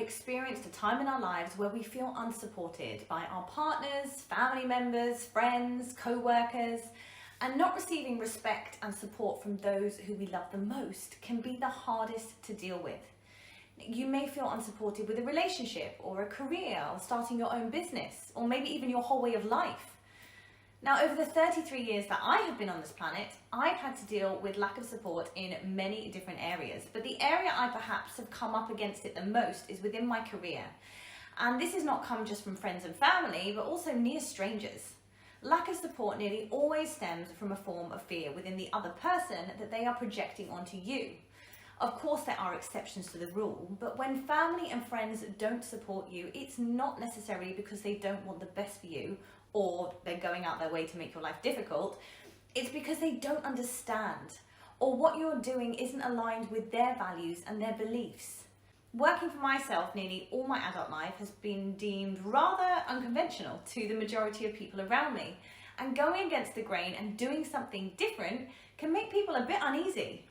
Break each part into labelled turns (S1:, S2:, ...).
S1: experienced a time in our lives where we feel unsupported by our partners, family members, friends, co-workers, and not receiving respect and support from those who we love the most can be the hardest to deal with. You may feel unsupported with a relationship or a career or starting your own business, or maybe even your whole way of life. Now, over the 33 years that I have been on this planet, I've had to deal with lack of support in many different areas. But the area I perhaps have come up against it the most is within my career. And this has not come just from friends and family, but also near strangers. Lack of support nearly always stems from a form of fear within the other person that they are projecting onto you. Of course, there are exceptions to the rule, but when family and friends don't support you, it's not necessarily because they don't want the best for you or they're going out their way to make your life difficult. It's because they don't understand, or what you're doing isn't aligned with their values and their beliefs. Working for myself nearly all my adult life has been deemed rather unconventional to the majority of people around me, and going against the grain and doing something different can make people a bit uneasy.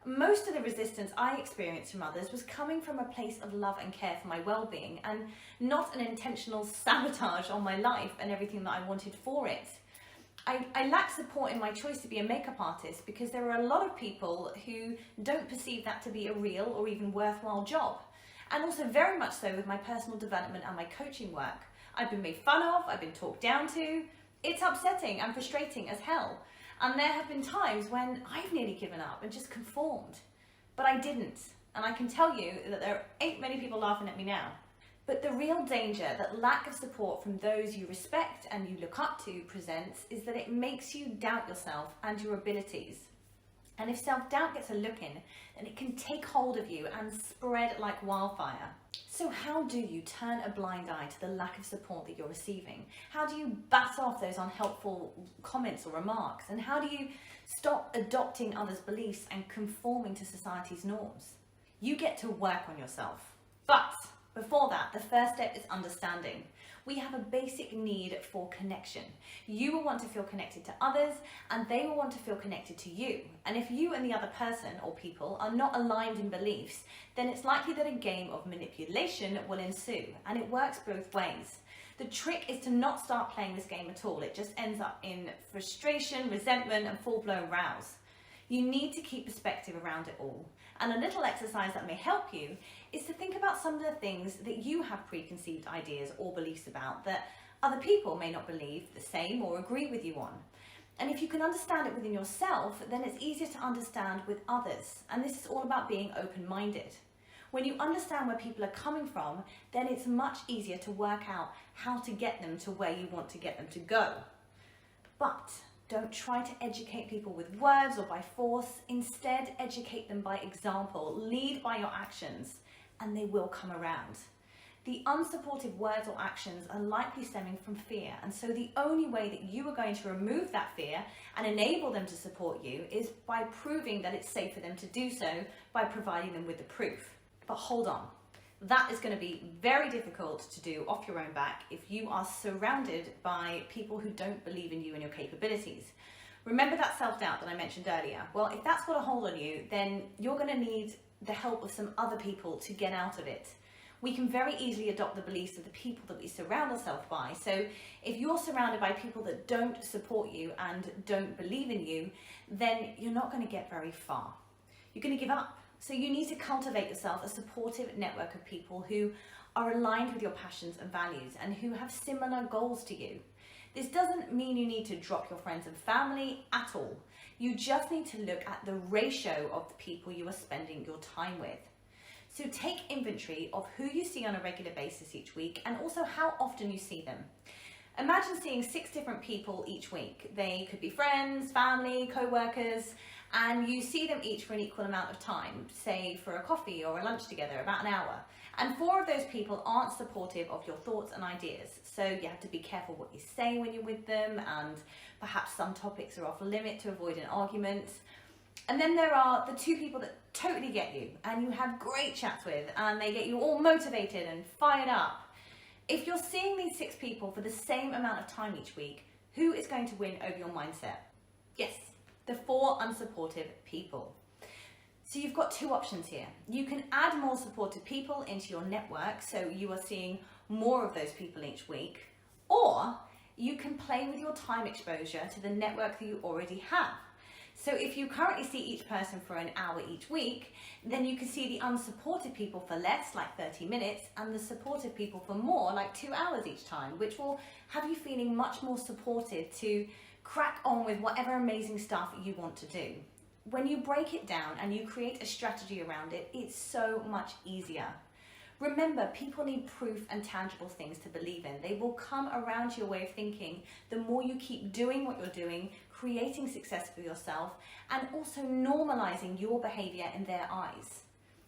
S1: Most of the resistance I experienced from others was coming from a place of love and care for my well-being, and not an intentional sabotage on my life and everything that I wanted for it. I lacked support in my choice to be a makeup artist because there are a lot of people who don't perceive that to be a real or even worthwhile job. And also very much so with my personal development and my coaching work. I've been made fun of, I've been talked down to. It's upsetting and frustrating as hell. And there have been times when I've nearly given up and just conformed, but I didn't. And I can tell you that there ain't many people laughing at me now. But the real danger that lack of support from those you respect and you look up to presents is that it makes you doubt yourself and your abilities. And if self-doubt gets a look in, then it can take hold of you and spread like wildfire. So how do you turn a blind eye to the lack of support that you're receiving? How do you bat off those unhelpful comments or remarks? And how do you stop adopting others' beliefs and conforming to society's norms? You get to work on yourself. But before that, the first step is understanding. We have a basic need for connection. You will want to feel connected to others, and they will want to feel connected to you. And if you and the other person or people are not aligned in beliefs, then it's likely that a game of manipulation will ensue, and it works both ways. The trick is to not start playing this game at all. It just ends up in frustration, resentment, and full-blown rows. You need to keep perspective around it all. And a little exercise that may help you is to think about some of the things that you have preconceived ideas or beliefs about that other people may not believe the same or agree with you on. And if you can understand it within yourself, then it's easier to understand with others. And this is all about being open-minded. When you understand where people are coming from, then it's much easier to work out how to get them to where you want to get them to go. But don't try to educate people with words or by force. Instead, educate them by example. Lead by your actions, and they will come around. The unsupportive words or actions are likely stemming from fear, and so the only way that you are going to remove that fear and enable them to support you is by proving that it's safe for them to do so, by providing them with the proof. But hold on. That is going to be very difficult to do off your own back if you are surrounded by people who don't believe in you and your capabilities. Remember that self-doubt that I mentioned earlier? Well, if that's got a hold on you, then you're going to need the help of some other people to get out of it. We can very easily adopt the beliefs of the people that we surround ourselves by. So if you're surrounded by people that don't support you and don't believe in you, then you're not going to get very far. You're going to give up. So you need to cultivate yourself a supportive network of people who are aligned with your passions and values and who have similar goals to you. This doesn't mean you need to drop your friends and family at all. You just need to look at the ratio of the people you are spending your time with. So take inventory of who you see on a regular basis each week and also how often you see them. Imagine seeing 6 different people each week. They could be friends, family, co-workers, and you see them each for an equal amount of time, say for a coffee or a lunch together, about an hour. And 4 of those people aren't supportive of your thoughts and ideas. So you have to be careful what you say when you're with them, and perhaps some topics are off limit to avoid an argument. And then there are the 2 people that totally get you and you have great chats with, and they get you all motivated and fired up. If you're seeing these 6 people for the same amount of time each week, who is going to win over your mindset? Yes, the 4 unsupportive people. So you've got two options here. You can add more supportive people into your network, so you are seeing more of those people each week, or you can play with your time exposure to the network that you already have. So if you currently see each person for an hour each week, then you can see the unsupported people for less, like 30 minutes, and the supportive people for more, like 2 hours each time, which will have you feeling much more supported to crack on with whatever amazing stuff you want to do. When you break it down and you create a strategy around it, it's so much easier. Remember, people need proof and tangible things to believe in. They will come around to your way of thinking the more you keep doing what you're doing, creating success for yourself, and also normalizing your behavior in their eyes.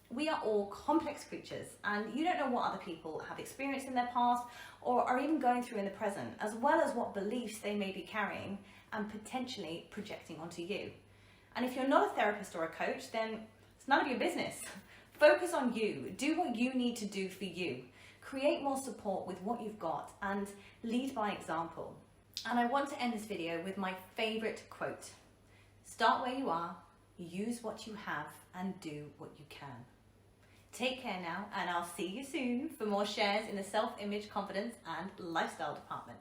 S1: We are all complex creatures, and you don't know what other people have experienced in their past or are even going through in the present, as well as what beliefs they may be carrying and potentially projecting onto you. And if you're not a therapist or a coach, then it's none of your business. Focus on you. Do what you need to do for you. Create more support with what you've got and lead by example. And I want to end this video with my favorite quote. Start where you are, use what you have, and do what you can. Take care now, and I'll see you soon for more shares in the self-image, confidence, and lifestyle department.